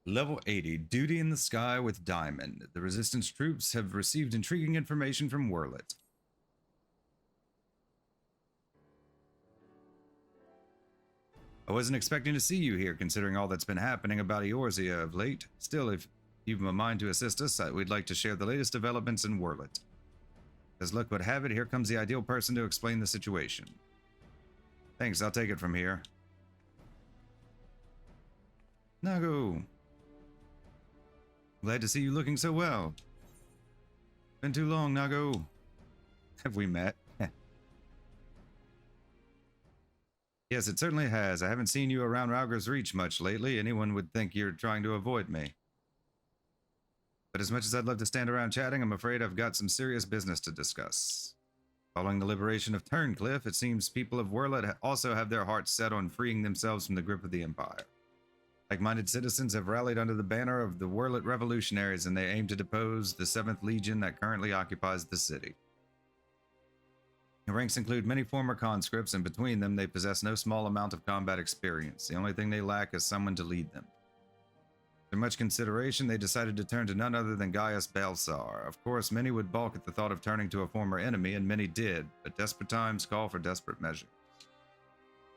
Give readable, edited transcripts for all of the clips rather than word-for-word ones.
Level 80, Duty in the Sky with Diamond. The Resistance troops have received intriguing information from Werlyt. I wasn't expecting to see you here, considering all that's been happening about Eorzea of late. Still, if you've a mind to assist us, we'd like to share the latest developments in Werlyt. As luck would have it, here comes the ideal person to explain the situation. Thanks, I'll take it from here. Nago. Glad to see you looking so well. Been too long, Nago. Have we met? Yes, it certainly has. I haven't seen you around Rauger's Reach much lately. Anyone would think you're trying to avoid me. But as much as I'd love to stand around chatting, I'm afraid I've got some serious business to discuss. Following the liberation of Turncliffe, it seems people of Werlyt also have their hearts set on freeing themselves from the grip of the Empire. Like-minded citizens have rallied under the banner of the Werlyt Revolutionaries, and they aim to depose the 7th Legion that currently occupies the city. The ranks include many former conscripts, and between them they possess no small amount of combat experience. The only thing they lack is someone to lead them. After much consideration, they decided to turn to none other than Gaius Balsar. Of course, many would balk at the thought of turning to a former enemy, and many did, but desperate times call for desperate measures.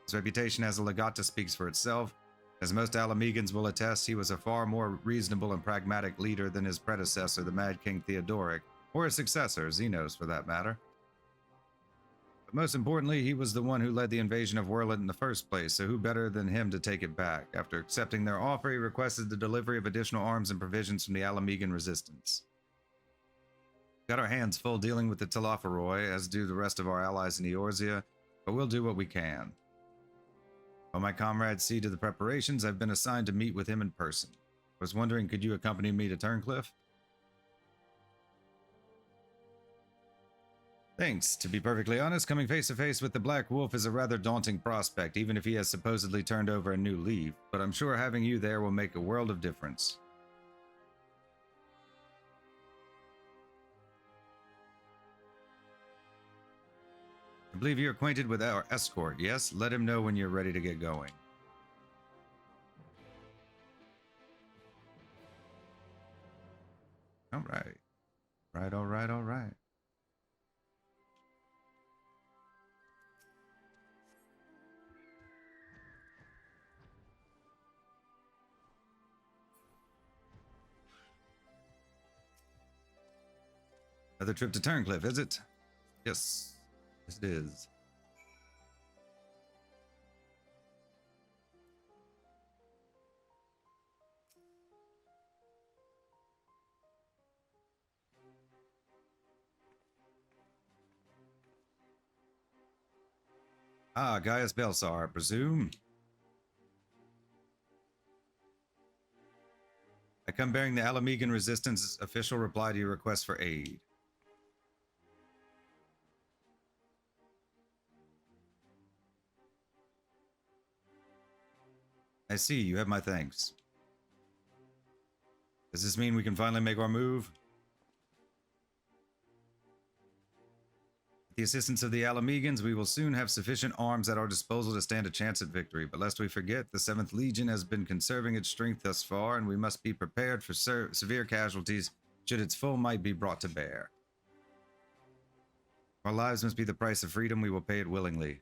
His reputation as a legata speaks for itself. As most Alamegans will attest, he was a far more reasonable and pragmatic leader than his predecessor, the Mad King Theodoric, or his successor, Xenos for that matter. But most importantly, he was the one who led the invasion of Werlyt in the first place, so who better than him to take it back? After accepting their offer, he requested the delivery of additional arms and provisions from the Alamegan resistance. Got our hands full dealing with the Telophoroi, as do the rest of our allies in Eorzea, but we'll do what we can. While my comrades see to the preparations, I've been assigned to meet with him in person. I was wondering, could you accompany me to Turncliffe? Thanks. To be perfectly honest, coming face to face with the Black Wolf is a rather daunting prospect, even if he has supposedly turned over a new leaf, but I'm sure having you there will make a world of difference. I believe you're acquainted with our escort, yes? Let him know when you're ready to get going. All right. All right. Another trip to Turncliffe, is it? Yes. Yes, it is. Ah, Gaius Balsar, I presume. I come bearing the Alamegan Resistance's official reply to your request for aid. I see, you have my thanks. Does this mean we can finally make our move? With the assistance of the Alamegans, we will soon have sufficient arms at our disposal to stand a chance at victory. But lest we forget, the 7th Legion has been conserving its strength thus far, and we must be prepared for severe casualties should its full might be brought to bear. Our lives must be the price of freedom. We will pay it willingly.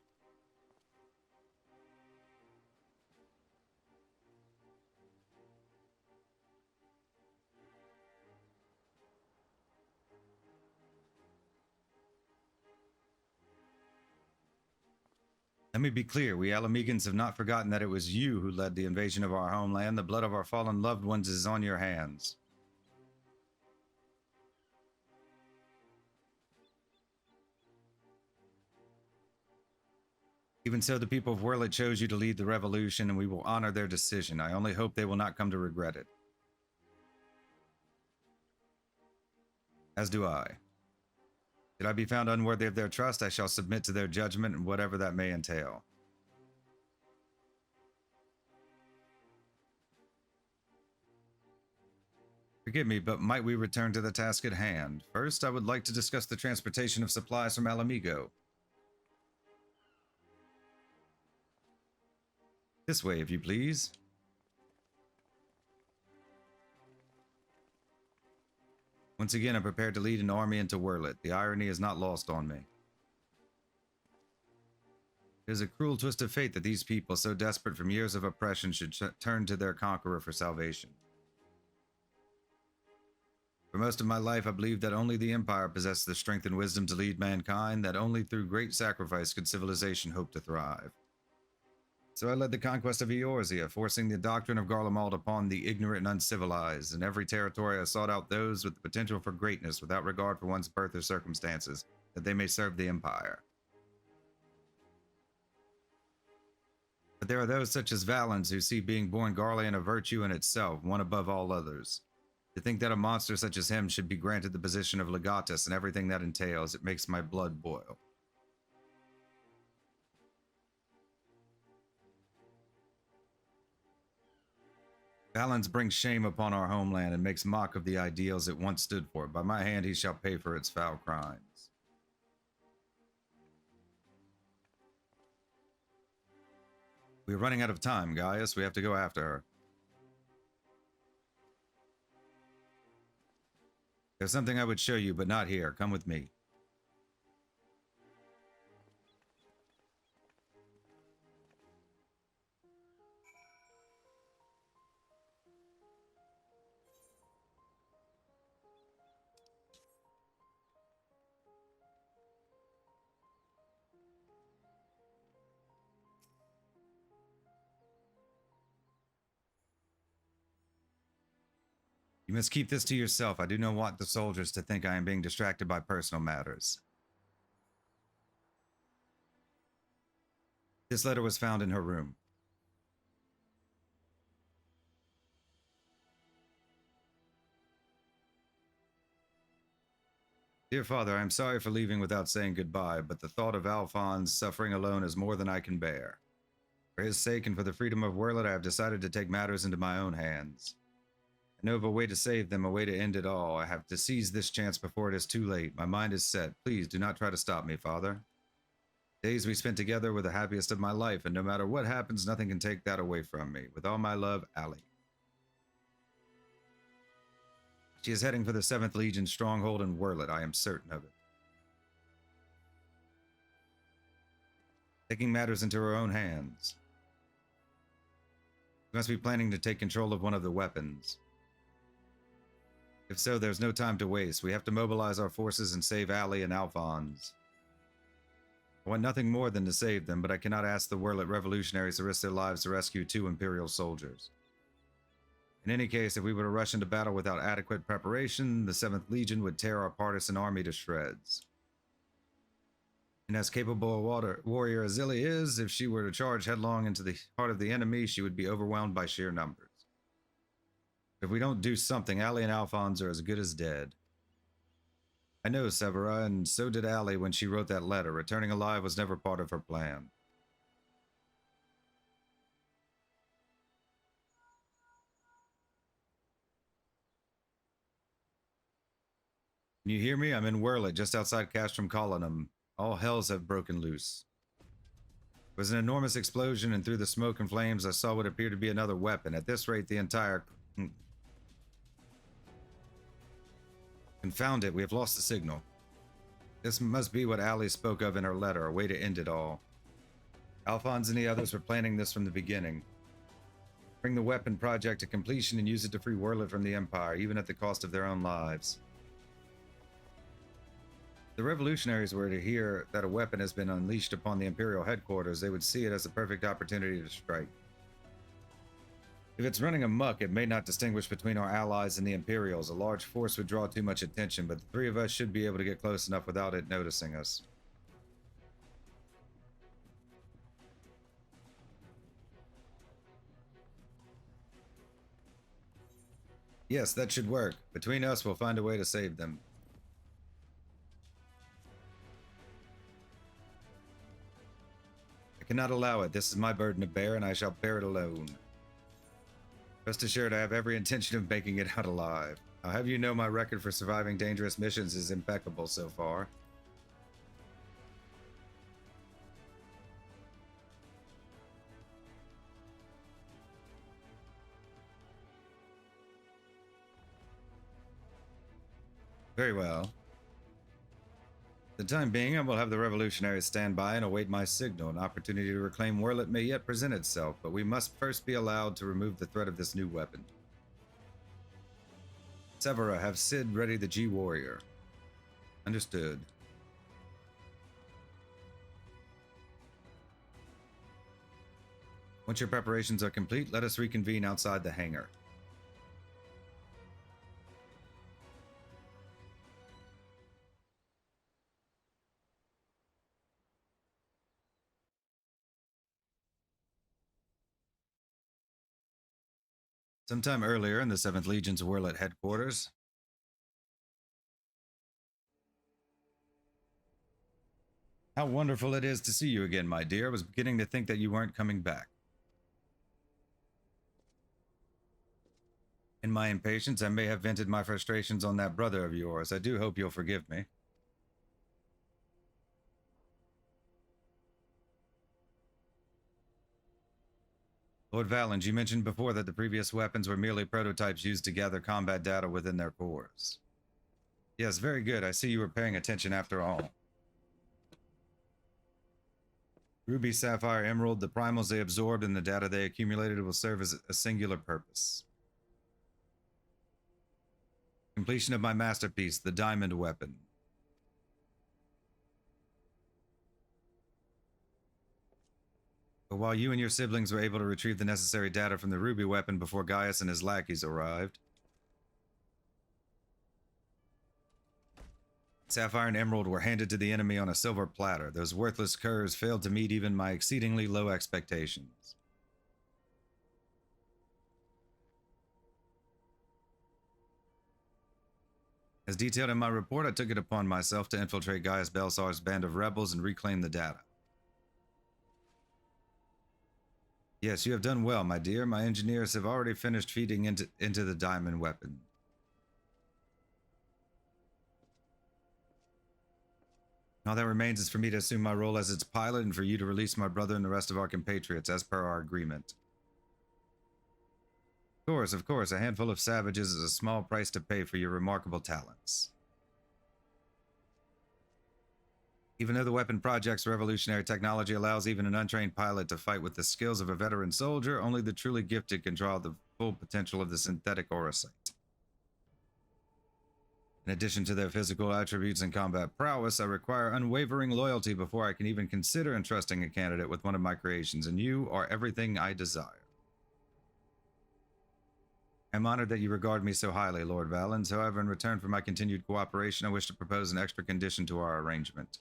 Let me be clear, we Alamegans have not forgotten that it was you who led the invasion of our homeland. The blood of our fallen loved ones is on your hands. Even so, the people of Werlyt chose you to lead the revolution, and we will honor their decision. I only hope they will not come to regret it. As do I. Should I be found unworthy of their trust, I shall submit to their judgment, and whatever that may entail. Forgive me, but might we return to the task at hand? First, I would like to discuss the transportation of supplies from Alamigo. This way, if you please. Once again, I'm prepared to lead an army into Werlyt. The irony is not lost on me. It is a cruel twist of fate that these people, so desperate from years of oppression, should turn to their conqueror for salvation. For most of my life, I believed that only the Empire possessed the strength and wisdom to lead mankind, that only through great sacrifice could civilization hope to thrive. So I led the conquest of Eorzea, forcing the doctrine of Garlemald upon the ignorant and uncivilized. In every territory, I sought out those with the potential for greatness without regard for one's birth or circumstances, that they may serve the Empire. But there are those such as Valens who see being born Garlean a virtue in itself, one above all others. To think that a monster such as him should be granted the position of legatus and everything that entails, it makes my blood boil. Valens brings shame upon our homeland and makes mock of the ideals it once stood for. By my hand he shall pay for its foul crimes. We're running out of time, Gaius. We have to go after her. There's something I would show you, but not here. Come with me. You must keep this to yourself. I do not want the soldiers to think I am being distracted by personal matters. This letter was found in her room. Dear Father, I am sorry for leaving without saying goodbye, but the thought of Alphonse suffering alone is more than I can bear. For his sake and for the freedom of Werlyt, I have decided to take matters into my own hands. I know of a way to save them, a way to end it all. I have to seize this chance before it is too late. My mind is set. Please do not try to stop me, Father. Days we spent together were the happiest of my life, and no matter what happens, nothing can take that away from me. With all my love, Allie. She is heading for the 7th Legion stronghold in Werlyt. I am certain of it. Taking matters into her own hands. She must be planning to take control of one of the weapons. If so, there's no time to waste. We have to mobilize our forces and save Allie and Alphonse. I want nothing more than to save them, but I cannot ask the Werlyt revolutionaries to risk their lives to rescue 2 Imperial soldiers. In any case, if we were to rush into battle without adequate preparation, the 7th Legion would tear our partisan army to shreds. And as capable a warrior as Illy is, if she were to charge headlong into the heart of the enemy, she would be overwhelmed by sheer numbers. If we don't do something, Allie and Alphonse are as good as dead. I know, Severa, and so did Allie when she wrote that letter. Returning alive was never part of her plan. Can you hear me? I'm in Werlyt, just outside Castrum Colonum. All hells have broken loose. It was an enormous explosion, and through the smoke and flames I saw what appeared to be another weapon. At this rate, the entire... Confound it, we have lost the signal. This must be what Allie spoke of in her letter, a way to end it all. Alphonse and the others were planning this from the beginning. Bring the weapon project to completion and use it to free Werlyt from the Empire, even at the cost of their own lives. If the revolutionaries were to hear that a weapon has been unleashed upon the Imperial headquarters, they would see it as the perfect opportunity to strike. If it's running amok, it may not distinguish between our allies and the Imperials. A large force would draw too much attention, but the 3 of us should be able to get close enough without it noticing us. Yes, that should work. Between us, we'll find a way to save them. I cannot allow it. This is my burden to bear, and I shall bear it alone. Rest assured, I have every intention of making it out alive. I'll have you know my record for surviving dangerous missions is impeccable so far. Very well. For the time being, I will have the revolutionaries stand by and await my signal. An opportunity to reclaim Werlyt may yet present itself, but we must first be allowed to remove the threat of this new weapon. Severa, have Sid ready the G-Warrior. Understood. Once your preparations are complete, let us reconvene outside the hangar. Sometime earlier in the 7th Legion's Werlyt headquarters. How wonderful it is to see you again, my dear. I was beginning to think that you weren't coming back. In my impatience, I may have vented my frustrations on that brother of yours. I do hope you'll forgive me. Lord Valens, you mentioned before that the previous weapons were merely prototypes used to gather combat data within their cores. Yes, very good. I see you were paying attention after all. Ruby, Sapphire, Emerald, the primals they absorbed and the data they accumulated will serve as a singular purpose. Completion of my masterpiece, the diamond weapon. But while you and your siblings were able to retrieve the necessary data from the Ruby weapon before Gaius and his lackeys arrived, Sapphire and Emerald were handed to the enemy on a silver platter. Those worthless curs failed to meet even my exceedingly low expectations. As detailed in my report, I took it upon myself to infiltrate Gaius Belsar's band of rebels and reclaim the data. Yes, you have done well, my dear. My engineers have already finished feeding into the diamond weapon. All that remains is for me to assume my role as its pilot and for you to release my brother and the rest of our compatriots as per our agreement. Of course, a handful of savages is a small price to pay for your remarkable talents. Even though the weapon project's revolutionary technology allows even an untrained pilot to fight with the skills of a veteran soldier, only the truly gifted can draw the full potential of the synthetic orosite. In addition to their physical attributes and combat prowess, I require unwavering loyalty before I can even consider entrusting a candidate with one of my creations, and you are everything I desire. I'm honored that you regard me so highly, Lord Valens. However, in return for my continued cooperation, I wish to propose an extra condition to our arrangement.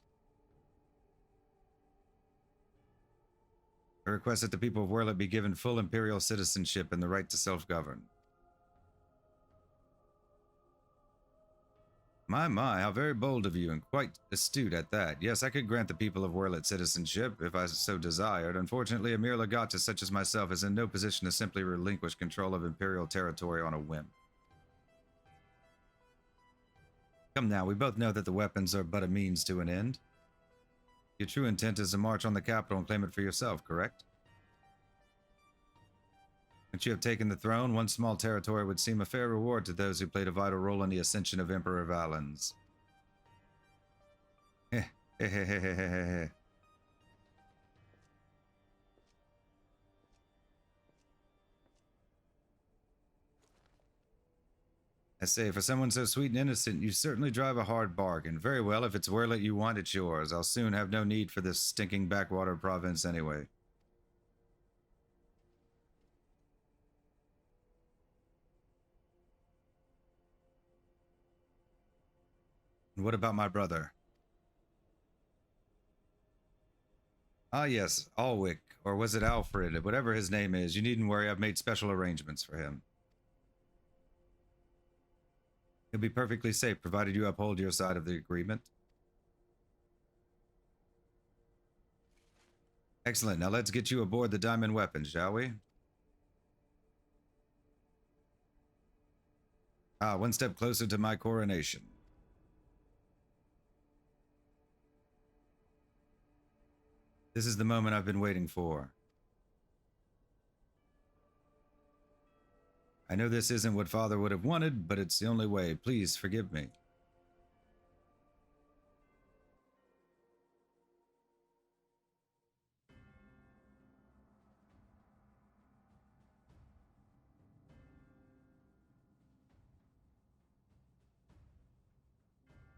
I request that the people of Werlyt be given full imperial citizenship and the right to self-govern. My, how very bold of you, and quite astute at that. Yes, I could grant the people of Werlyt citizenship, if I so desired. Unfortunately, a mere legatus such as myself is in no position to simply relinquish control of imperial territory on a whim. Come now, we both know that the weapons are but a means to an end. Your true intent is to march on the capital and claim it for yourself, correct? Once you have taken the throne, one small territory would seem a fair reward to those who played a vital role in the ascension of Emperor Valens. I say, for someone so sweet and innocent, you certainly drive a hard bargain. Very well, if it's Werlyt you want, it's yours. I'll soon have no need for this stinking backwater province anyway. And what about my brother? Ah, yes, Alwick, or was it Alfred? Whatever his name is, you needn't worry, I've made special arrangements for him. He'll be perfectly safe, provided you uphold your side of the agreement. Excellent, now let's get you aboard the diamond weapon, shall we? Ah, one step closer to my coronation. This is the moment I've been waiting for. I know this isn't what Father would have wanted, but it's the only way. Please forgive me.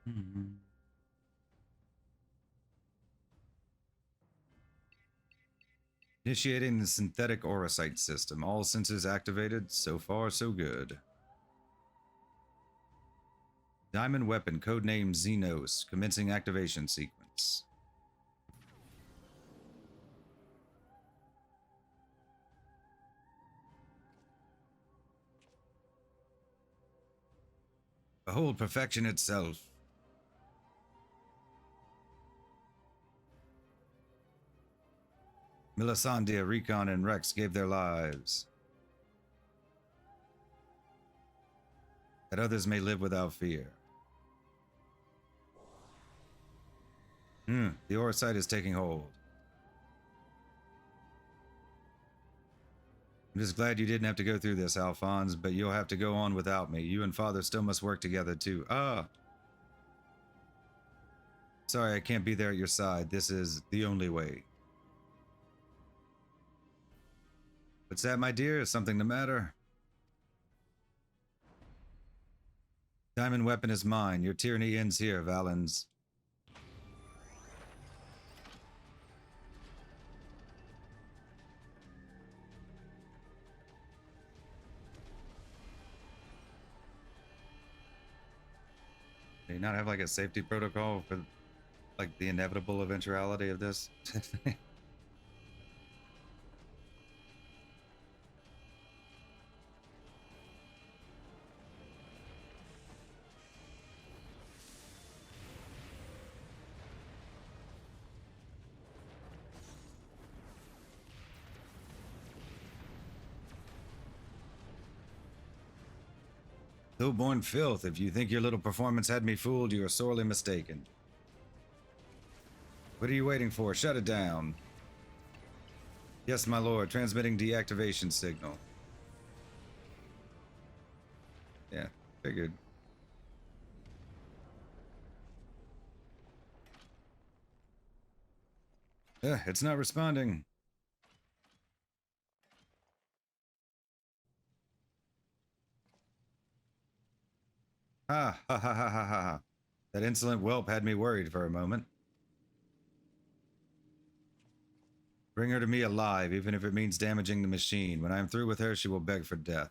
Hmm. Initiating the synthetic orosite system. All sensors activated. So far, so good. Diamond weapon, codename Xenos. Commencing activation sequence. Behold perfection itself. Melisandre, Recon, and Rex gave their lives, that others may live without fear. The orosite is taking hold. I'm just glad you didn't have to go through this, Alphonse, but you'll have to go on without me. You and Father still must work together, too. Sorry, I can't be there at your side. This is the only way. What's that, my dear? Is something the matter? Diamond weapon is mine. Your tyranny ends here, Valens. Do you not have like a safety protocol for like the inevitable eventuality of this? Low-born filth, if you think your little performance had me fooled, you are sorely mistaken. What are you waiting for? Shut it down. Yes, my lord, transmitting deactivation signal. Yeah, figured. It's not responding. Ha ha ha ha ha ha. That insolent whelp had me worried for a moment. Bring her to me alive, even if it means damaging the machine. When I am through with her, she will beg for death.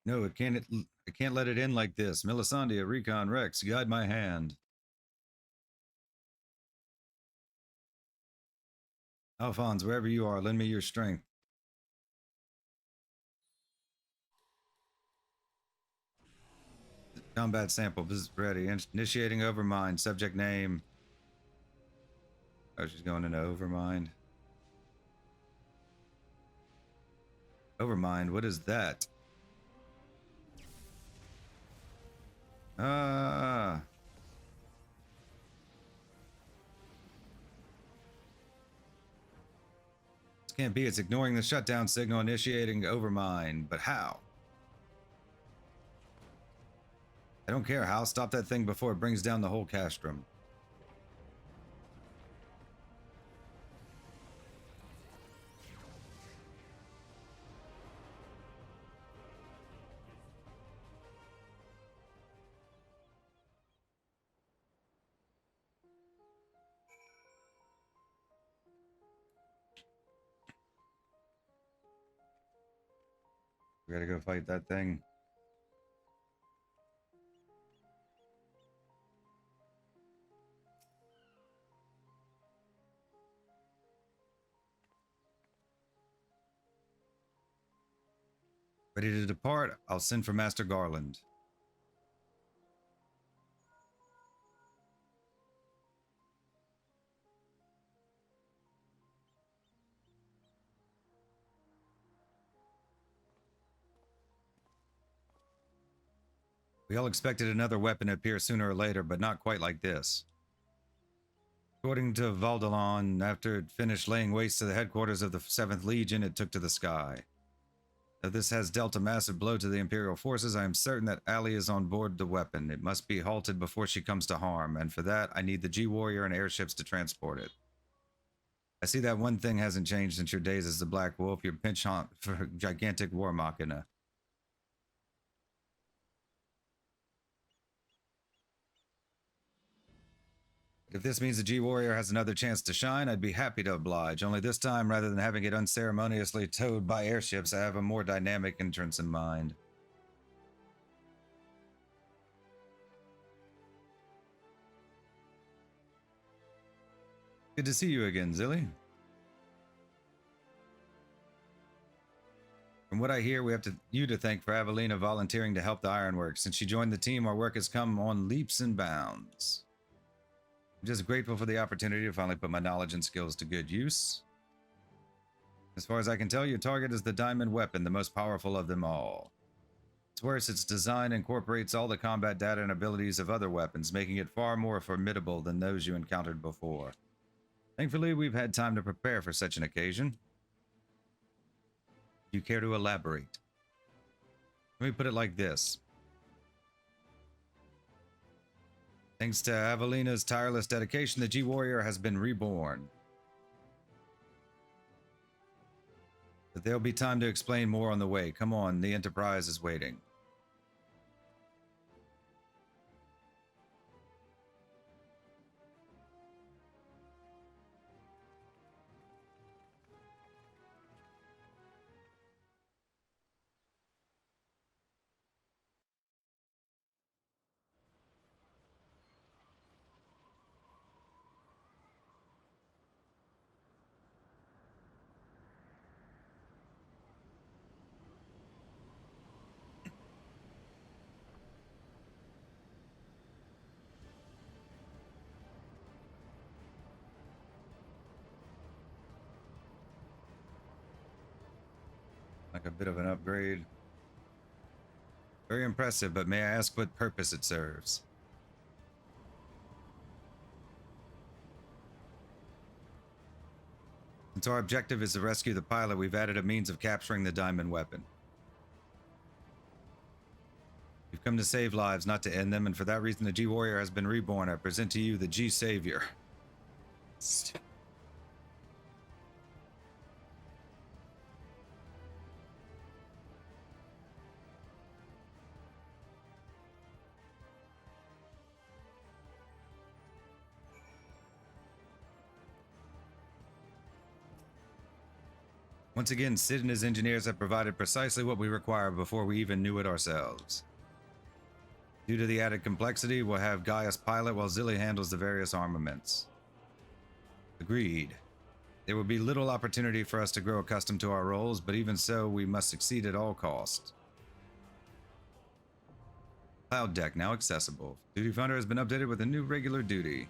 No, I can't let it end like this. Melisandre, Recon, Rex, guide my hand. Alphonse, wherever you are, lend me your strength. Combat sample is ready. Initiating Overmind. Subject name. Oh, she's going into Overmind. Overmind, what is that? Ah. This can't be. It's ignoring the shutdown signal, initiating Overmind. But how? I don't care how. Stop that thing before it brings down the whole castrum. We gotta go fight that thing. Ready to depart? I'll send for Master Garland. We all expected another weapon to appear sooner or later, but not quite like this. According to Valdalon, after it finished laying waste to the headquarters of the 7th Legion, it took to the sky. If this has dealt a massive blow to the Imperial forces, I am certain that Ali is on board the weapon. It must be halted before she comes to harm, and for that, I need the G-Warrior and airships to transport it. I see that one thing hasn't changed since your days as the Black Wolf, your pinch hunt for gigantic war machina. If this means the G-Warrior has another chance to shine, I'd be happy to oblige. Only this time, rather than having it unceremoniously towed by airships, I have a more dynamic entrance in mind. Good to see you again, Zilly. From what I hear, we have you to thank for Avelina volunteering to help the Ironworks. Since she joined the team, our work has come on leaps and bounds. I'm just grateful for the opportunity to finally put my knowledge and skills to good use. As far as I can tell, your target is the diamond weapon, the most powerful of them all. It's worse, its design incorporates all the combat data and abilities of other weapons, making it far more formidable than those you encountered before. Thankfully, we've had time to prepare for such an occasion. Do you care to elaborate? Let me put it like this. Thanks to Avelina's tireless dedication, the G-Warrior has been reborn. But there'll be time to explain more on the way. Come on, the Enterprise is waiting. Like a bit of an upgrade. Very impressive, but may I ask what purpose it serves? Since our objective is to rescue the pilot, we've added a means of capturing the diamond weapon. We've come to save lives, not to end them, and for that reason the G-Warrior has been reborn. I present to you the G-Savior. Once again, Sid and his engineers have provided precisely what we require before we even knew it ourselves. Due to the added complexity, we'll have Gaius pilot while Zilly handles the various armaments. Agreed. There will be little opportunity for us to grow accustomed to our roles, but even so, we must succeed at all costs. Cloud deck now accessible. Duty Finder has been updated with a new regular duty.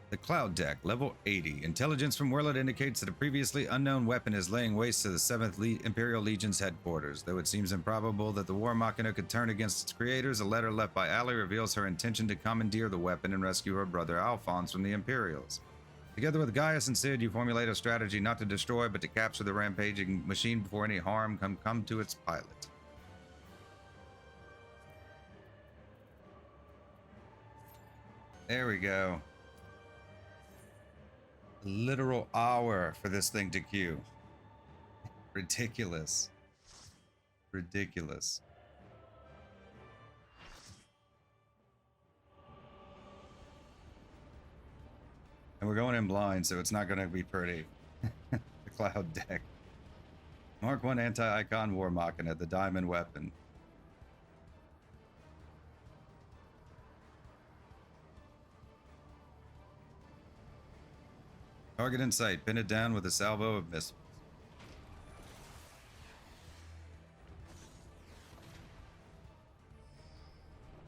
The Cloud Deck, level 80. Intelligence from Werlyt indicates that a previously unknown weapon is laying waste to the 7th Imperial Legion's headquarters. Though it seems improbable that the War Machina could turn against its creators, a letter left by Ali reveals her intention to commandeer the weapon and rescue her brother Alphonse from the Imperials. Together with Gaius and Sid, you formulate a strategy not to destroy, but to capture the rampaging machine before any harm can come to its pilot. There we go. Literal hour for this thing to queue. Ridiculous. Ridiculous. And we're going in blind, so it's not going to be pretty. The Cloud Deck. Mark 1 anti-icon War Machina, the diamond weapon. Target in sight. Pin it down with a salvo of missiles.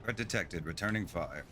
Threat detected. Returning fire.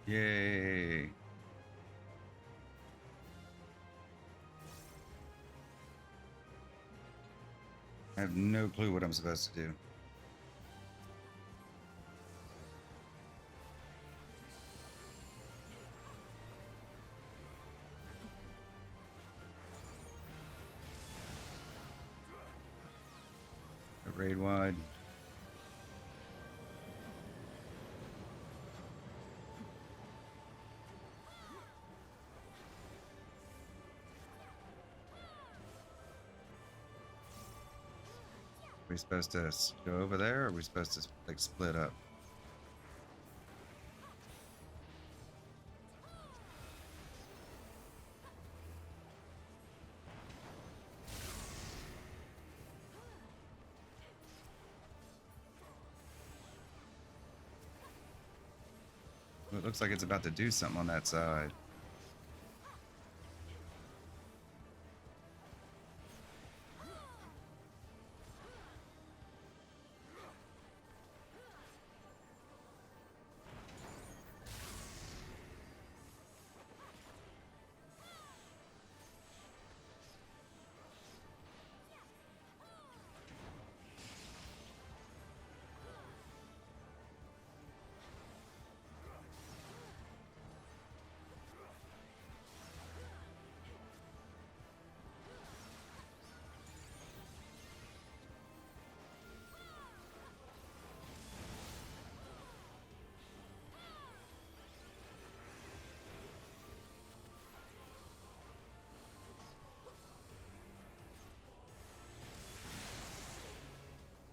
Yay. I have no clue what I'm supposed to do. Raid wide. Are we supposed to go over there, or are we supposed to like split up? Well, it looks like it's about to do something on that side.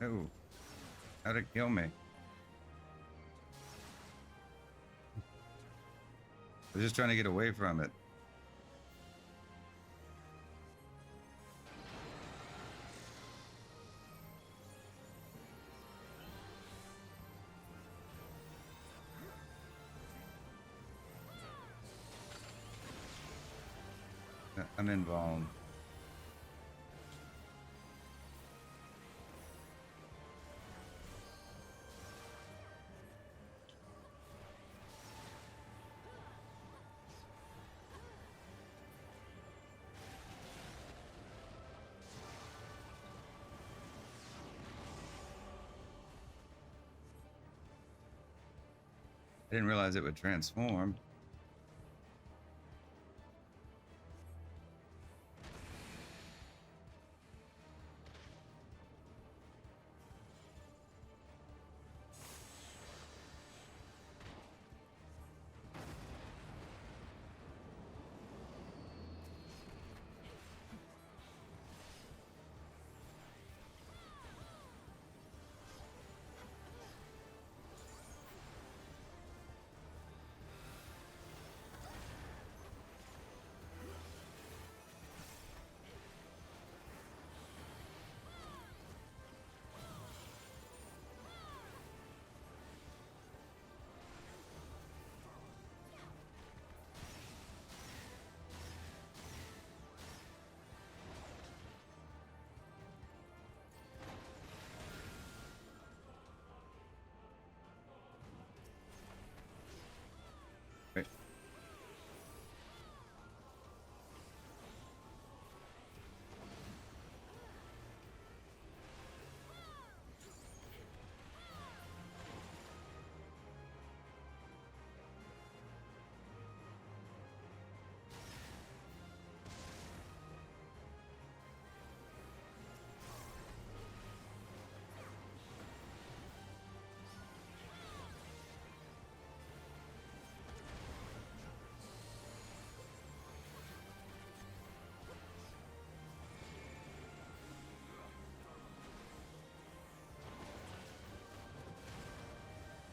Oh, how'd it kill me? I was just trying to get away from it. I'm involved. I didn't realize it would transform. Right.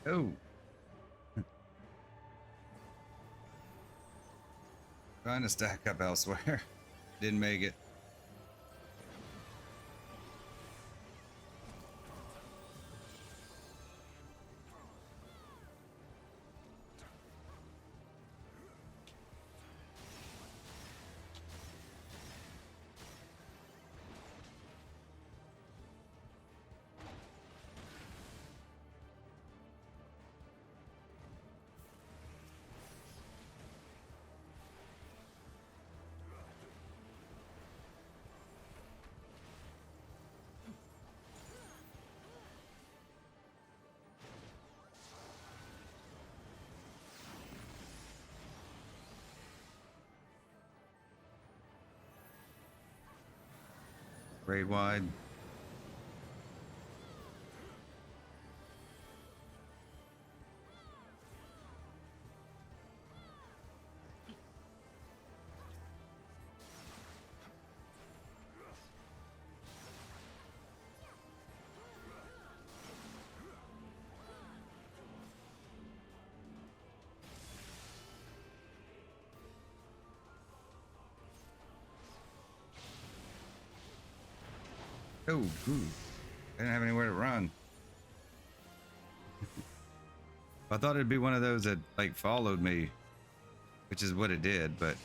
Oh, trying to stack up elsewhere. Didn't make it. grade wide. Oh, ooh. I didn't have anywhere to run. I thought it'd be one of those that like followed me, which is what it did, but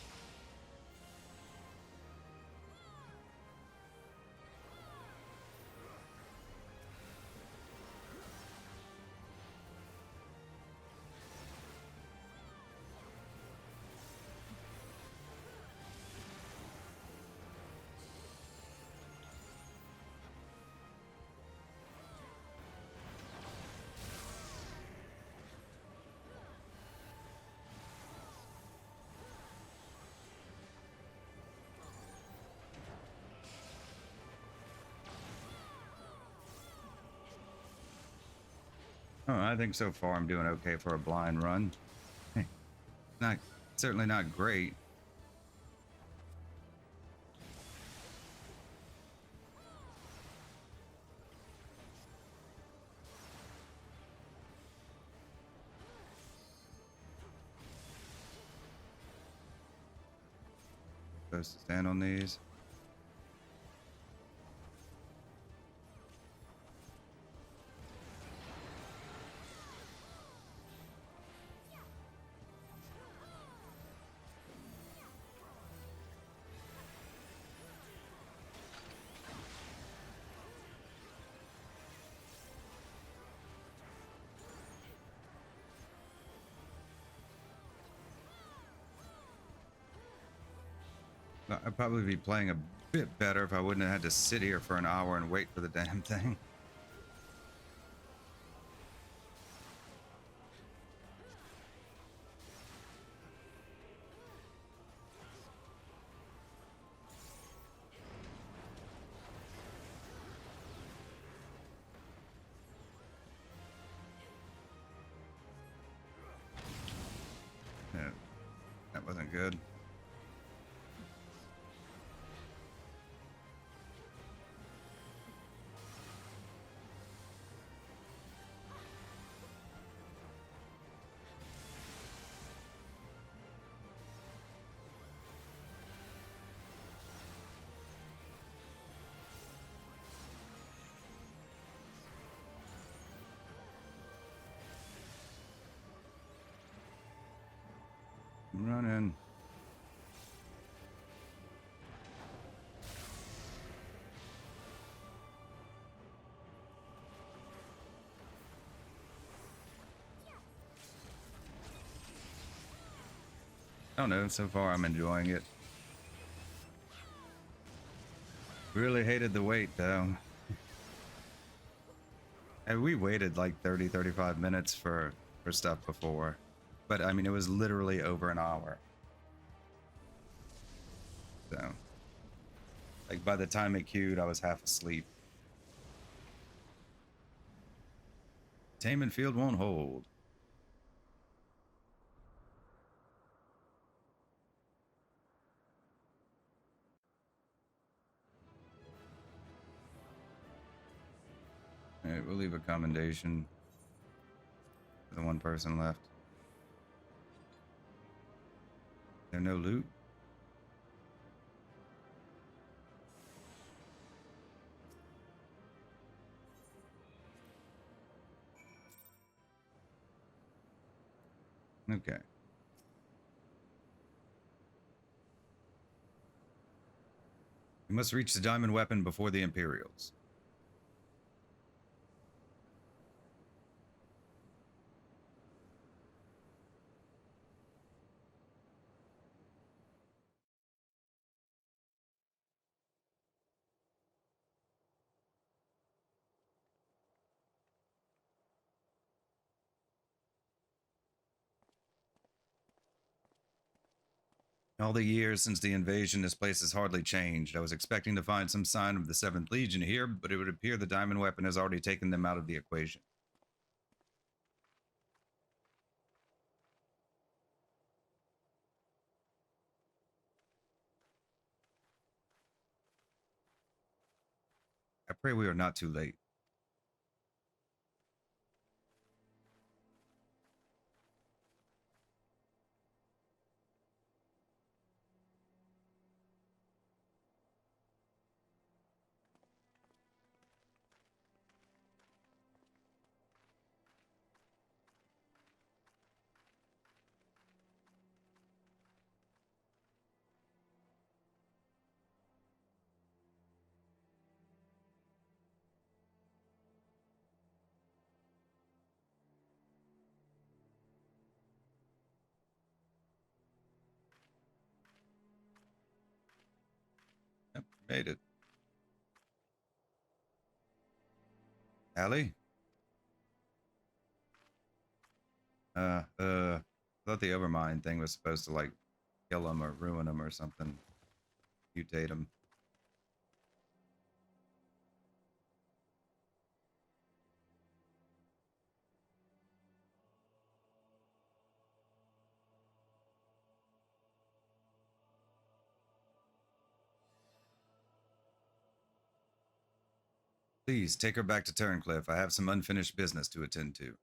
oh, I think so far I'm doing okay for a blind run. Hey, not certainly not great. Supposed to stand on these. I'd probably be playing a bit better if I wouldn't have had to sit here for an hour and wait for the damn thing. Yeah, that wasn't good. I'm running. I don't know. So far, I'm enjoying it. Really hated the wait, though. And we waited like 35 minutes for stuff before. But, I mean, it was literally over an hour. So, like, by the time it queued, I was half asleep. Taman Field won't hold. Alright, we'll leave a commendation for the one person left. There no loot? Okay. We must reach the diamond weapon before the Imperials. All the years since the invasion, this place has hardly changed. I was expecting to find some sign of the 7th Legion here, but it would appear the diamond weapon has already taken them out of the equation. I pray we are not too late. Yep, made it. Allie? I thought the Overmind thing was supposed to, like, kill him or ruin him or something. Mutate him. Please, take her back to Turncliffe. I have some unfinished business to attend to.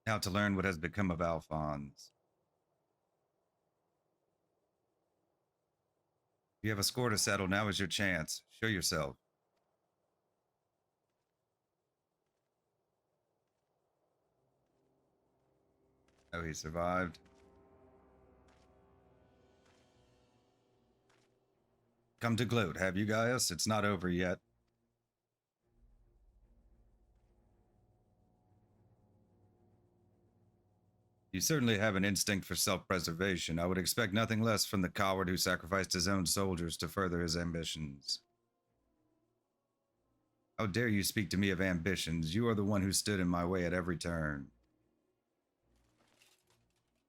Now to learn what has become of Alphonse. You have a score to settle. Now is your chance. Show yourself. Oh, he survived. Come to gloat, have you, Gaius? It's not over yet. You certainly have an instinct for self-preservation. I would expect nothing less from the coward who sacrificed his own soldiers to further his ambitions. How dare you speak to me of ambitions? You are the one who stood in my way at every turn.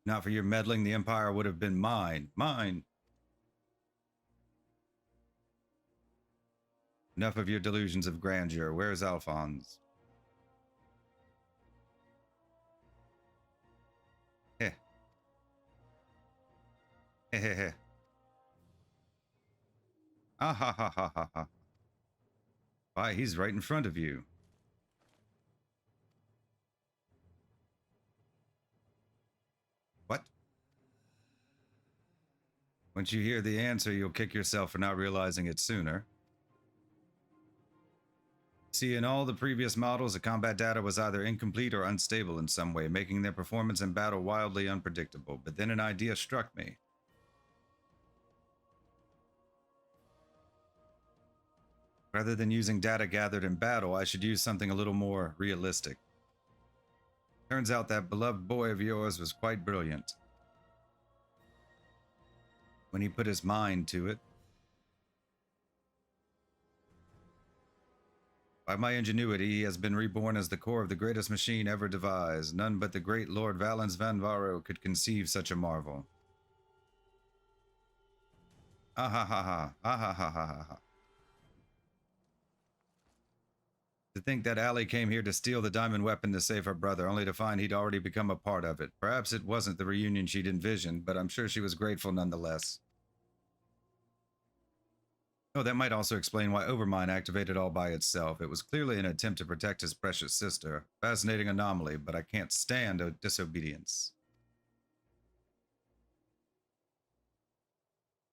Not for your meddling, the Empire would have been mine. Mine! Enough of your delusions of grandeur. Where is Alphonse? Heh. Heh heh heh. Ah ha ha ha ha ha. Why, he's right in front of you. What? Once you hear the answer, you'll kick yourself for not realizing it sooner. See, in all the previous models, the combat data was either incomplete or unstable in some way, making their performance in battle wildly unpredictable. But then an idea struck me. Rather than using data gathered in battle, I should use something a little more realistic. Turns out that beloved boy of yours was quite brilliant. When he put his mind to it. By my ingenuity, he has been reborn as the core of the greatest machine ever devised. None but the great Lord Valens Van Varo could conceive such a marvel. Ah ha ha ha, ah ha ha ha ha. To think that Allie came here to steal the diamond weapon to save her brother, only to find he'd already become a part of it. Perhaps it wasn't the reunion she'd envisioned, but I'm sure she was grateful nonetheless. Oh, that might also explain why Overmind activated all by itself. It was clearly an attempt to protect his precious sister. Fascinating anomaly, but I can't stand a disobedience.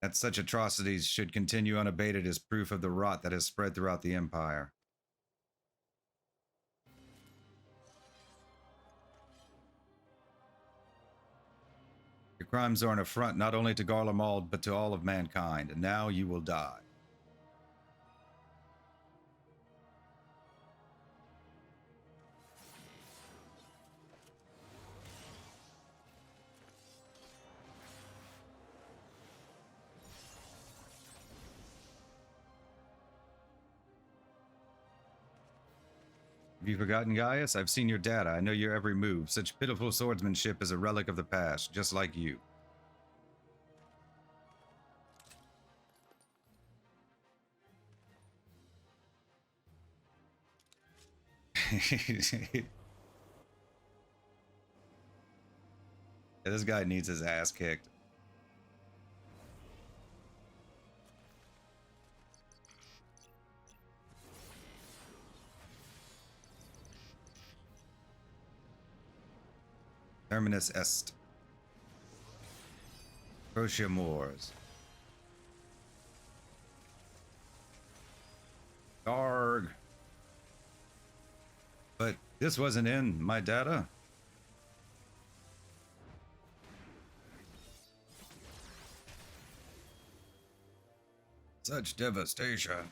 That such atrocities should continue unabated is proof of the rot that has spread throughout the Empire. Your crimes are an affront not only to Garlemald, but to all of mankind, and now you will die. Have you forgotten, Gaius? I've seen your data. I know your every move. Such pitiful swordsmanship is a relic of the past, just like you. Yeah, this guy needs his ass kicked. Terminus est. Crocia Moors. Arg. But this wasn't in my data. Such devastation.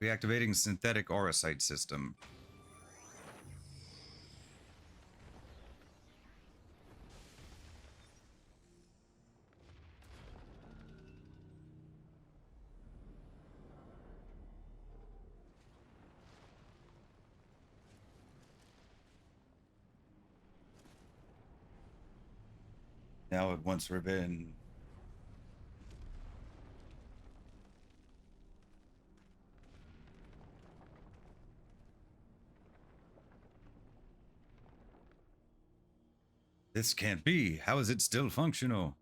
Reactivating synthetic aurosite system. Now it wants revenge. This can't be. How is it still functional?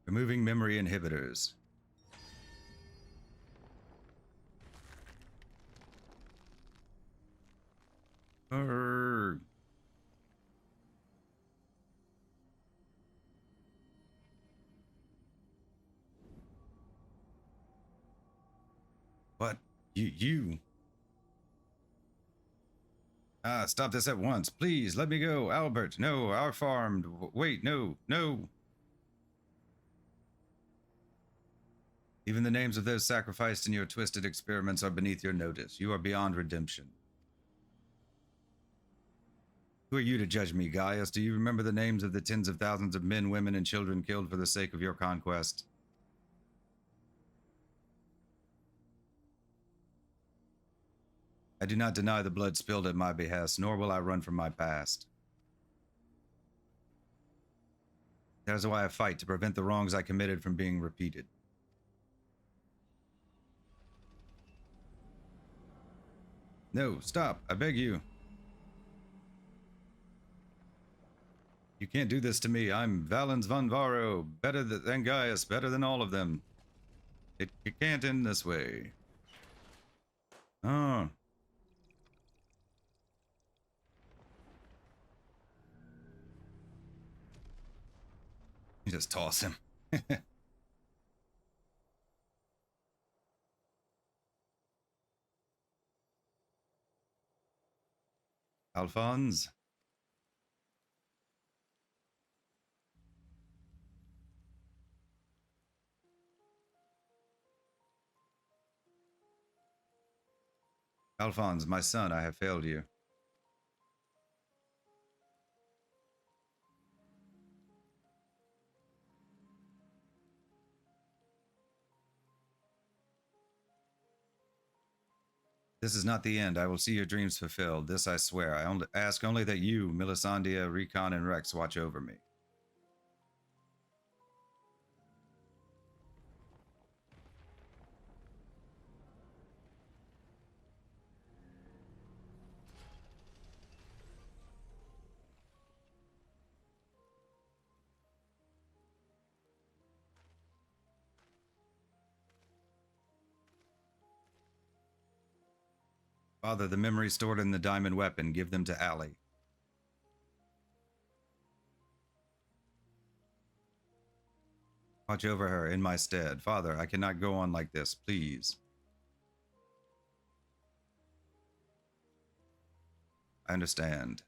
Removing memory inhibitors. Urgh. What? You? Ah, stop this at once. Please, let me go. Albert, no, our farm. Wait, no, no. Even the names of those sacrificed in your twisted experiments are beneath your notice. You are beyond redemption. Who are you to judge me, Gaius? Do you remember the names of the tens of thousands of men, women, and children killed for the sake of your conquest? I do not deny the blood spilled at my behest, nor will I run from my past. That is why I fight, to prevent the wrongs I committed from being repeated. No, stop, I beg you. You can't do this to me. I'm Valens von Varro, better than Gaius, better than all of them. It can't end this way. Oh. You just toss him. Alphonse? Alphonse, my son, I have failed you. This is not the end. I will see your dreams fulfilled. This I swear. I ask only that you, Melisandre, Recon, and Rex watch over me. Father, the memories stored in the diamond weapon, give them to Allie. Watch over her in my stead. Father, I cannot go on like this, please. I understand.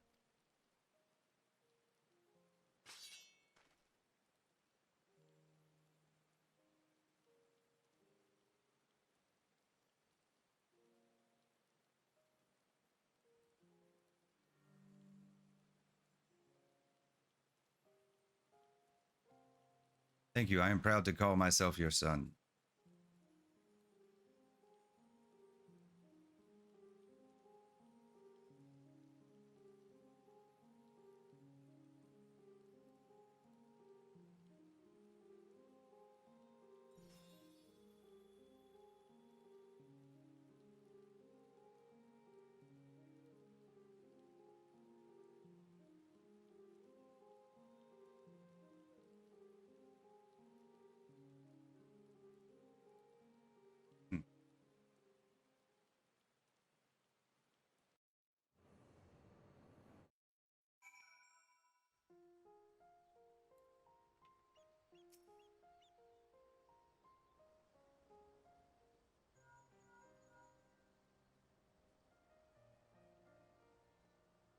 Thank you. I am proud to call myself your son. Hmm.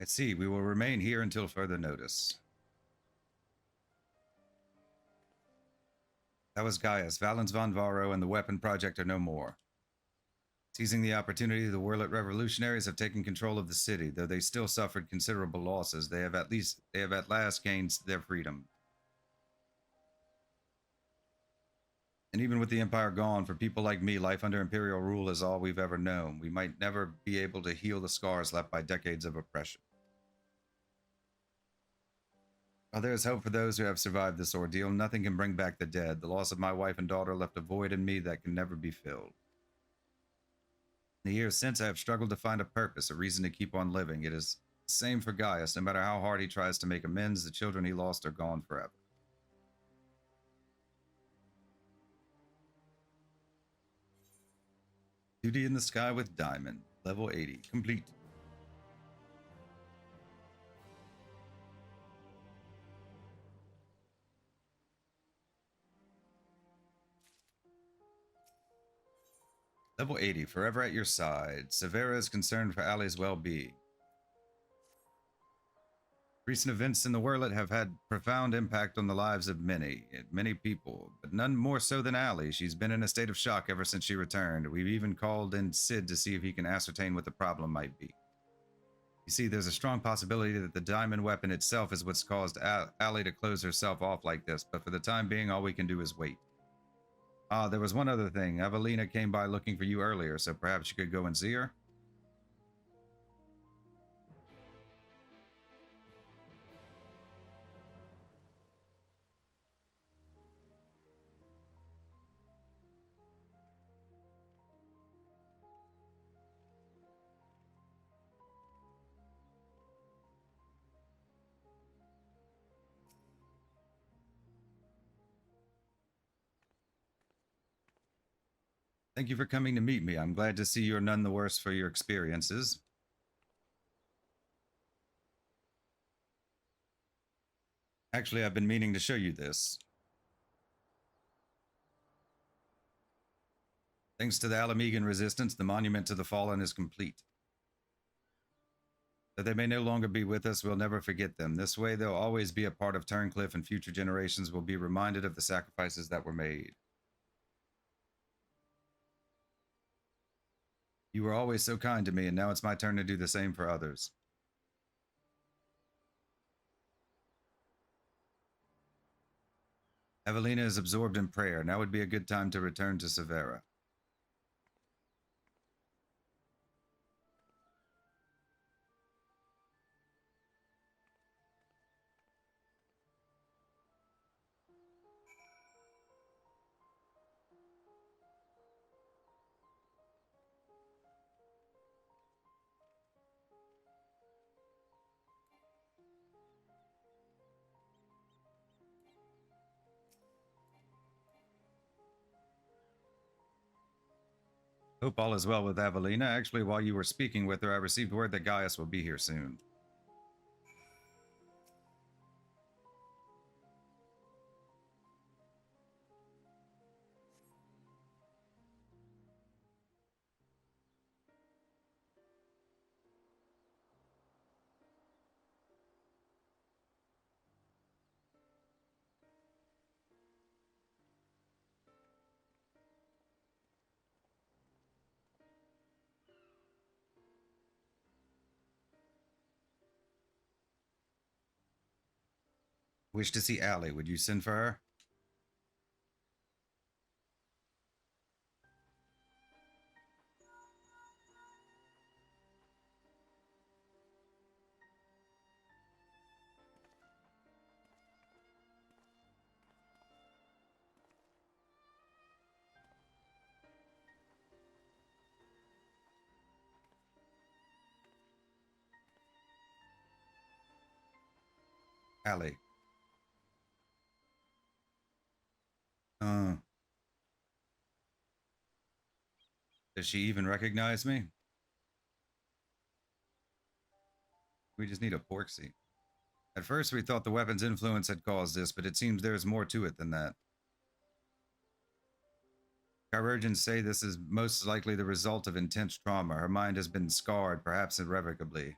Let's see. We will remain here until further notice. That was Gaius. Valens von Varro and the Weapon Project are no more. Seizing the opportunity, the Werlyt revolutionaries have taken control of the city. Though they still suffered considerable losses, they have at last gained their freedom. And even with the Empire gone, for people like me, life under Imperial rule is all we've ever known. We might never be able to heal the scars left by decades of oppression. While there is hope for those who have survived this ordeal, nothing can bring back the dead. The loss of my wife and daughter left a void in me that can never be filled. In the years since, I have struggled to find a purpose, a reason to keep on living. It is the same for Gaius. No matter how hard he tries to make amends, the children he lost are gone forever. Duty in the Sky with Diamond, level 80, complete. Level 80, forever at your side. Severa is concerned for Allie's well-being. Recent events in the Werlyt have had profound impact on the lives of many people, but none more so than Allie. She's been in a state of shock ever since she returned. We've even called in Sid to see if he can ascertain what the problem might be. You see, there's a strong possibility that the diamond weapon itself is what's caused Allie to close herself off like this, but for the time being, all we can do is wait. Ah, there was one other thing. Evelina came by looking for you earlier, so perhaps you could go and see her? Thank you for coming to meet me. I'm glad to see you're none the worse for your experiences. Actually, I've been meaning to show you this. Thanks to the Alamegan resistance, the monument to the fallen is complete. Though they may no longer be with us, we'll never forget them. This way, they'll always be a part of Turncliffe, and future generations will be reminded of the sacrifices that were made. You were always so kind to me, and now it's my turn to do the same for others. Evelina is absorbed in prayer. Now would be a good time to return to Severa. Hope all is well with Avelina. Actually, while you were speaking with her, I received word that Gaius will be here soon. Wish to see Allie. Would you send for her? Allie. Does she even recognize me? We just need a porksy. At first, we thought the weapon's influence had caused this, but it seems there's more to it than that. Chirurgeons say this is most likely the result of intense trauma. Her mind has been scarred, perhaps irrevocably.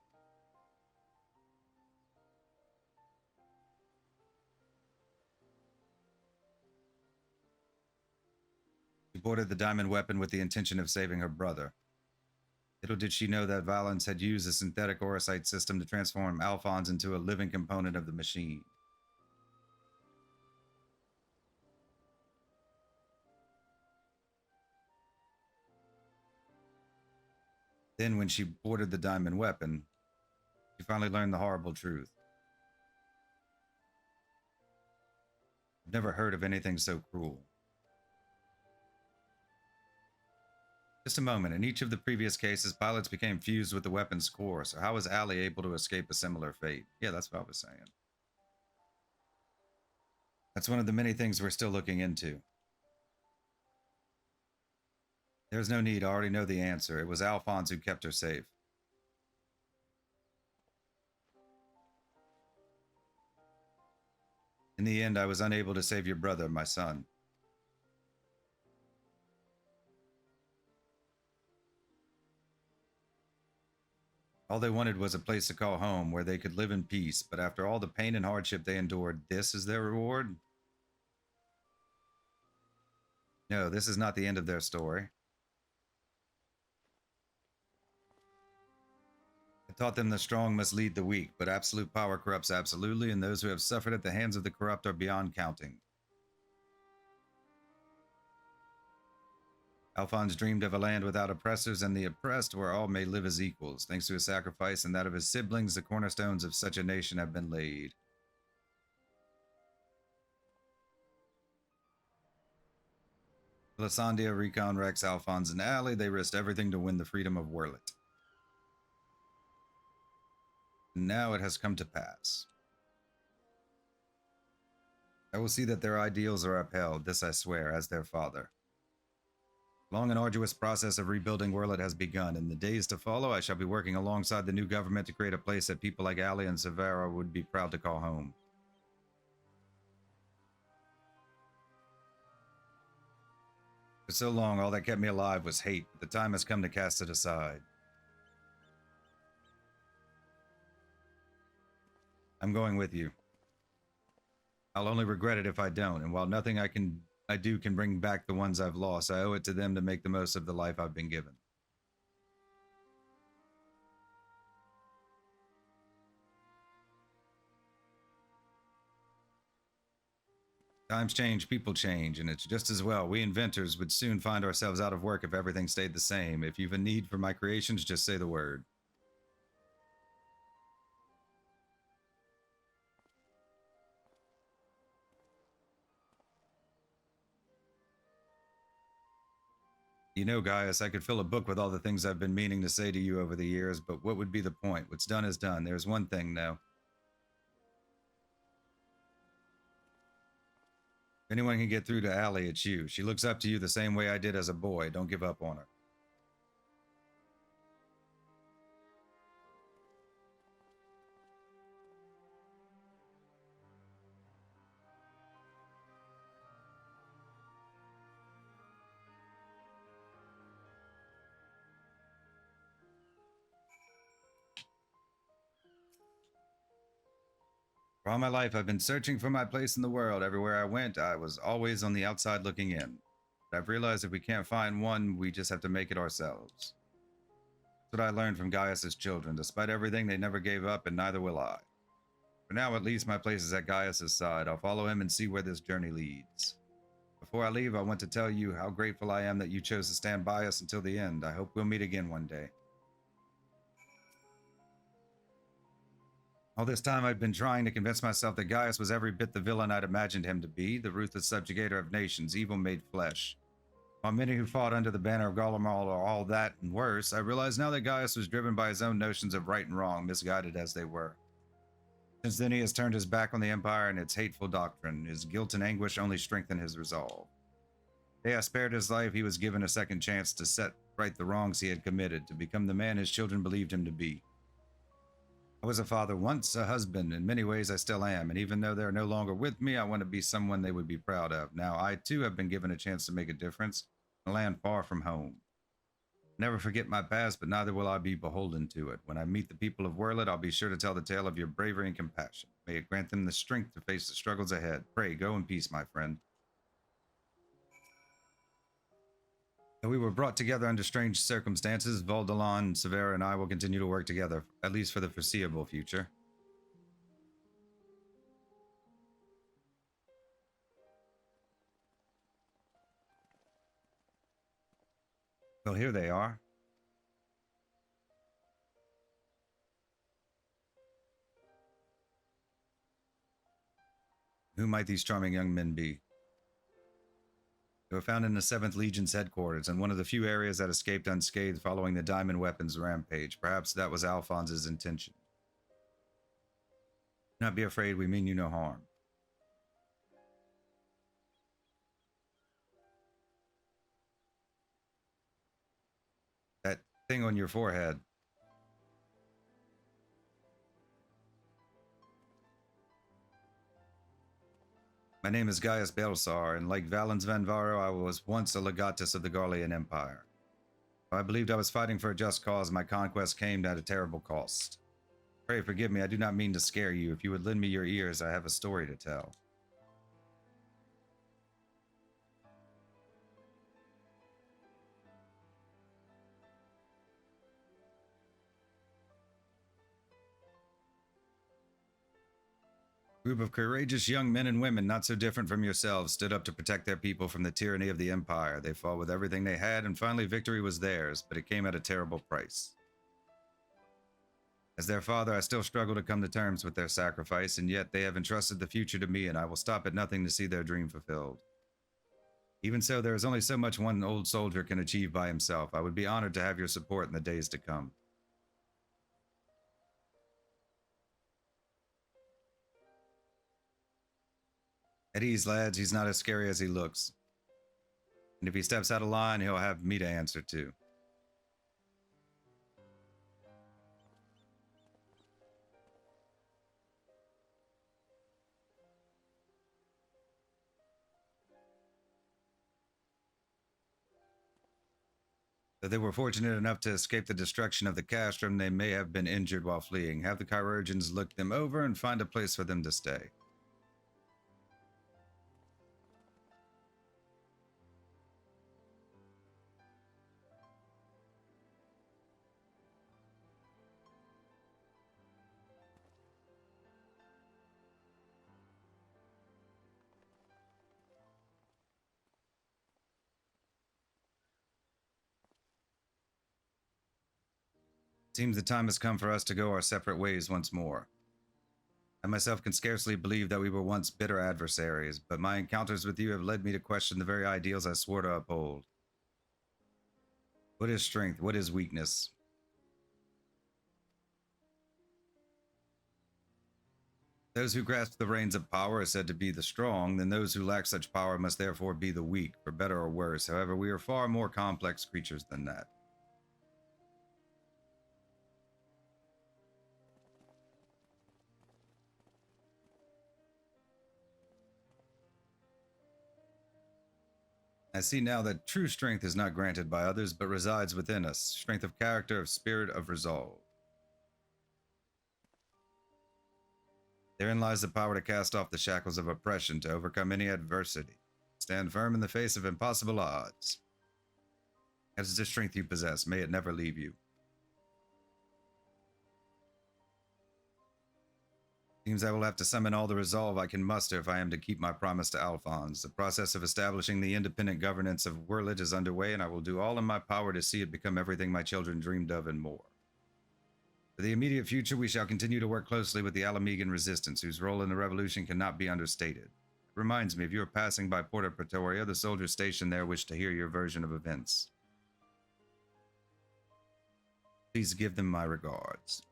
She boarded the diamond weapon with the intention of saving her brother. Little did she know that Valens had used a synthetic orosite system to transform Alphonse into a living component of the machine. Then, when she boarded the diamond weapon, she finally learned the horrible truth. I've never heard of anything so cruel. Just a moment. In each of the previous cases, pilots became fused with the weapon's core, so how was Allie able to escape a similar fate? Yeah, that's what I was saying. That's one of the many things we're still looking into. There's no need, I already know the answer. It was Alphonse who kept her safe. In the end, I was unable to save your brother, my son. All they wanted was a place to call home where they could live in peace, but after all the pain and hardship they endured, this is their reward? No, this is not the end of their story. I taught them the strong must lead the weak, but absolute power corrupts absolutely, and those who have suffered at the hands of the corrupt are beyond counting. Alphonse dreamed of a land without oppressors and the oppressed, where all may live as equals. Thanks to his sacrifice and that of his siblings, the cornerstones of such a nation have been laid. Lysandia, Recon, Rex, Alphonse, and Allie, they risked everything to win the freedom of Werlyt. Now it has come to pass. I will see that their ideals are upheld, this I swear, as their father. Long and arduous process of rebuilding Werlyt has begun. In the days to follow, I shall be working alongside the new government to create a place that people like Allie and Severa would be proud to call home. For so long, all that kept me alive was hate, but the time has come to cast it aside. I'm going with you. I'll only regret it if I don't, and while nothing I do can bring back the ones I've lost, I owe it to them to make the most of the life I've been given. Times change, people change, and it's just as well. We inventors would soon find ourselves out of work if everything stayed the same. If you've a need for my creations, just say the word. You know, Gaius, I could fill a book with all the things I've been meaning to say to you over the years, but what would be the point? What's done is done. There's one thing, though. If anyone can get through to Allie, it's you. She looks up to you the same way I did as a boy. Don't give up on her. For all my life, I've been searching for my place in the world. Everywhere I went, I was always on the outside looking in. But I've realized if we can't find one, we just have to make it ourselves. That's what I learned from Gaius's children. Despite everything, they never gave up, and neither will I. For now, at least, my place is at Gaius's side. I'll follow him and see where this journey leads. Before I leave, I want to tell you how grateful I am that you chose to stand by us until the end. I hope we'll meet again one day. All this time, I've been trying to convince myself that Gaius was every bit the villain I'd imagined him to be, the ruthless subjugator of nations, evil made flesh. While many who fought under the banner of Garlemald are all that and worse, I realize now that Gaius was driven by his own notions of right and wrong, misguided as they were. Since then, he has turned his back on the Empire and its hateful doctrine. His guilt and anguish only strengthen his resolve. The day I spared his life, he was given a second chance to set right the wrongs he had committed, to become the man his children believed him to be. I was a father once, a husband. In many ways, I still am, and even though they're no longer with me, I want to be someone they would be proud of. Now, I too have been given a chance to make a difference in a land far from home. Never forget my past, but neither will I be beholden to it. When I meet the people of Werlyt, I'll be sure to tell the tale of your bravery and compassion. May it grant them the strength to face the struggles ahead. Pray, go in peace, my friend. We were brought together under strange circumstances. Valdelon, Severa, and I will continue to work together, at least for the foreseeable future. Well, here they are. Who might these charming young men be? They were found in the 7th Legion's headquarters, in one of the few areas that escaped unscathed following the Diamond Weapons rampage. Perhaps that was Alphonse's intention. Do not be afraid, we mean you no harm. That thing on your forehead. My name is Gaius Belsar, and like Valens Van Varo, I was once a legatus of the Garlean Empire. Though I believed I was fighting for a just cause, my conquest came at a terrible cost. Pray forgive me, I do not mean to scare you. If you would lend me your ears, I have a story to tell. A group of courageous young men and women, not so different from yourselves, stood up to protect their people from the tyranny of the Empire. They fought with everything they had, and finally victory was theirs, but it came at a terrible price. As their father, I still struggle to come to terms with their sacrifice, and yet they have entrusted the future to me, and I will stop at nothing to see their dream fulfilled. Even so, there is only so much one old soldier can achieve by himself. I would be honored to have your support in the days to come. At ease, lads, he's not as scary as he looks. And if he steps out of line, he'll have me to answer to. Though they were fortunate enough to escape the destruction of the castrum, they may have been injured while fleeing. Have the chirurgeons look them over and find a place for them to stay. Seems the time has come for us to go our separate ways once more. I myself can scarcely believe that we were once bitter adversaries, but my encounters with you have led me to question the very ideals I swore to uphold. What is strength? What is weakness? Those who grasp the reins of power are said to be the strong, then those who lack such power must therefore be the weak, for better or worse. However, we are far more complex creatures than that. I see now that true strength is not granted by others, but resides within us. Strength of character, of spirit, of resolve. Therein lies the power to cast off the shackles of oppression, to overcome any adversity. Stand firm in the face of impossible odds. That is the strength you possess. May it never leave you. Seems I will have to summon all the resolve I can muster if I am to keep my promise to Alphonse. The process of establishing the independent governance of Werlyt is underway, and I will do all in my power to see it become everything my children dreamed of and more. For the immediate future, we shall continue to work closely with the Alamegan resistance, whose role in the revolution cannot be understated. It reminds me, if you are passing by Porta Pretoria, the soldiers stationed there wish to hear your version of events. Please give them my regards.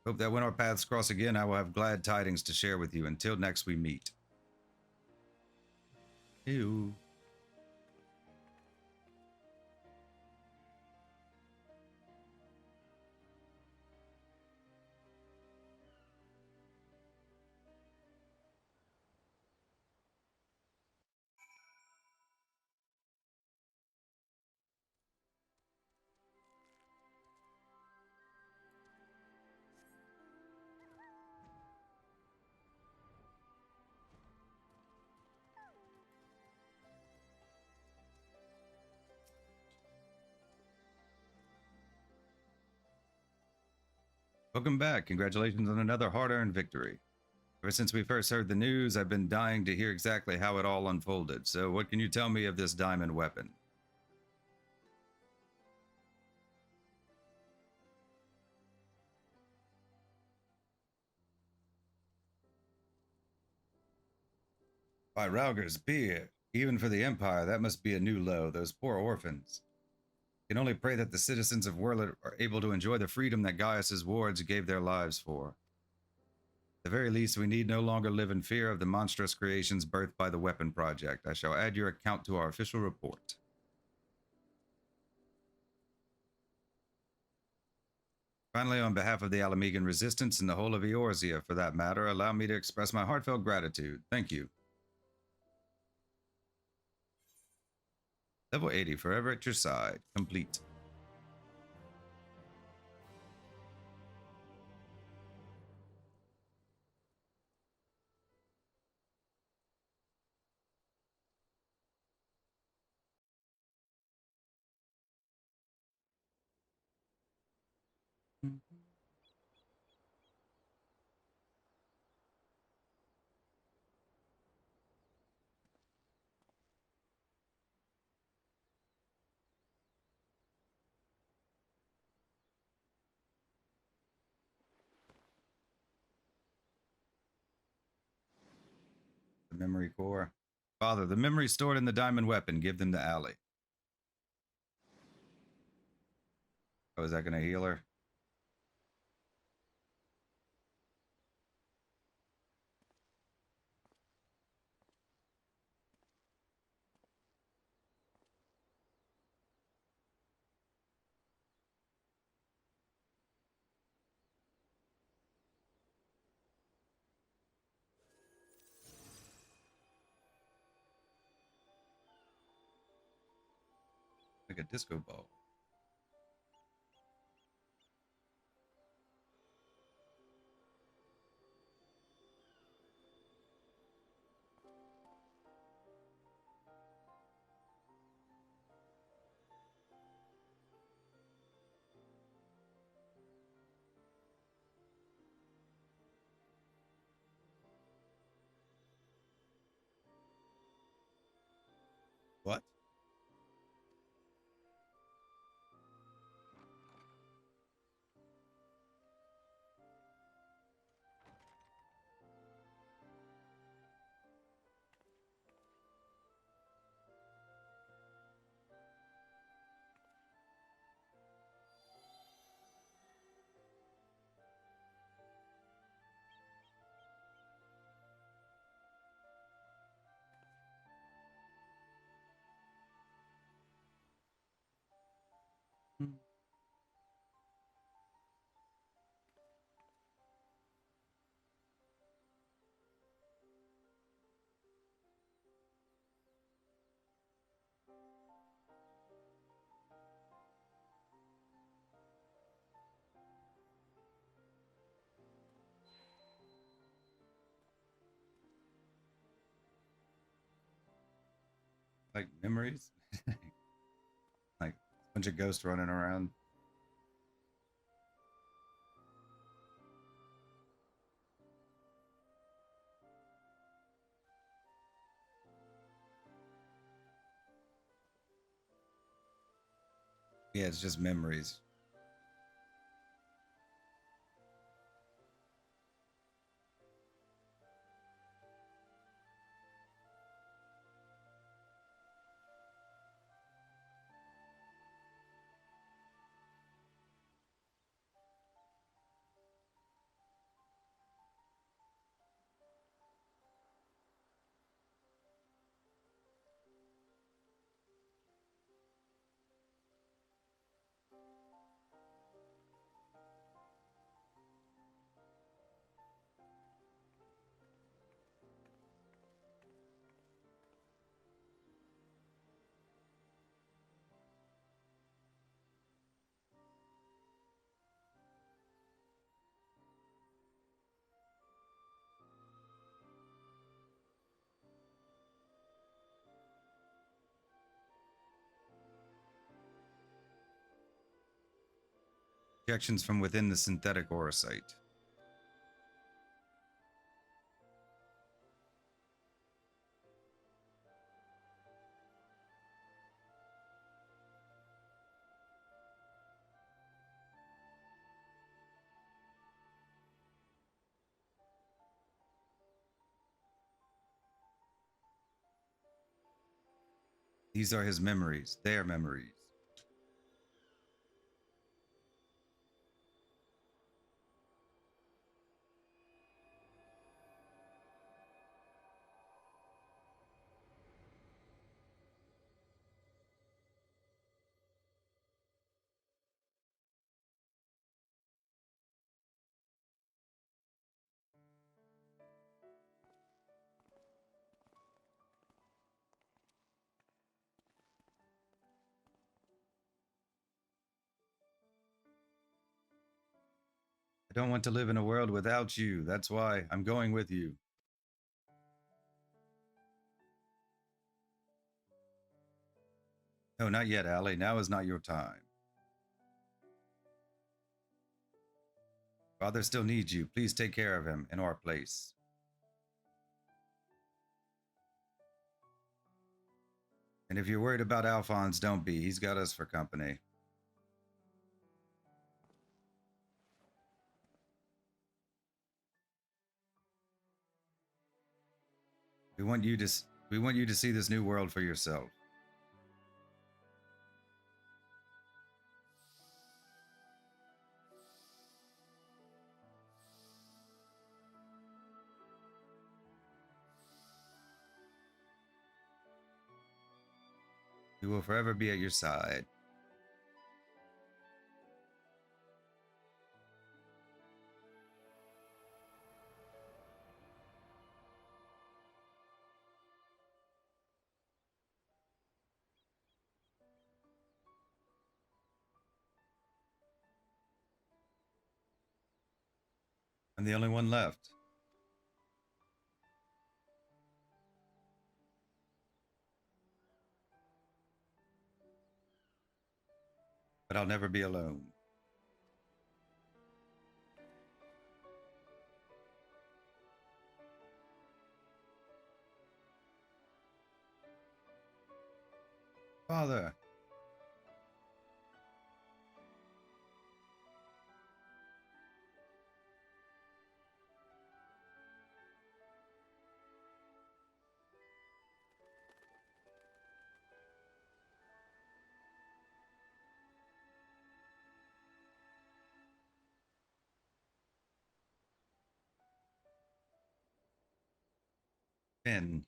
Hope that when our paths cross again, I will have glad tidings to share with you. Until next we meet. Ew. Welcome back. Congratulations on another hard-earned victory. Ever since we first heard the news, I've been dying to hear exactly how it all unfolded. So what can you tell me of this diamond weapon? By Rauger's beard, even for the Empire, that must be a new low. Those poor orphans. Can only pray that the citizens of Werlyt are able to enjoy the freedom that Gaius's wards gave their lives for. At the very least, we need no longer live in fear of the monstrous creations birthed by the Weapon Project. I shall add your account to our official report. Finally, on behalf of the Alamegan Resistance and the whole of Eorzea, for that matter, allow me to express my heartfelt gratitude. Thank you. Level 80, forever at your side. Complete. The memory core. Father, the memory stored in the diamond weapon. Give them to Allie. Oh, is that going to heal her? Like a disco ball. What? Like memories? Like a bunch of ghosts running around. Yeah, it's just memories. Projections from within the synthetic aura site. These are his memories, their memories. I don't want to live in a world without you. That's why I'm going with you. No, not yet, Allie. Now is not your time. Father still needs you. Please take care of him in our place. And if you're worried about Alphonse, don't be. He's got us for company. We want you to we want you to see this new world for yourself. We will forever be at your side. I'm the only one left. But I'll never be alone. Father. Finn.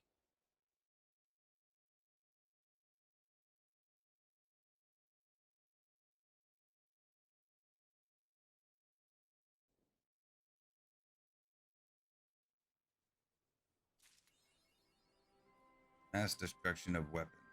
Mass destruction of weapons.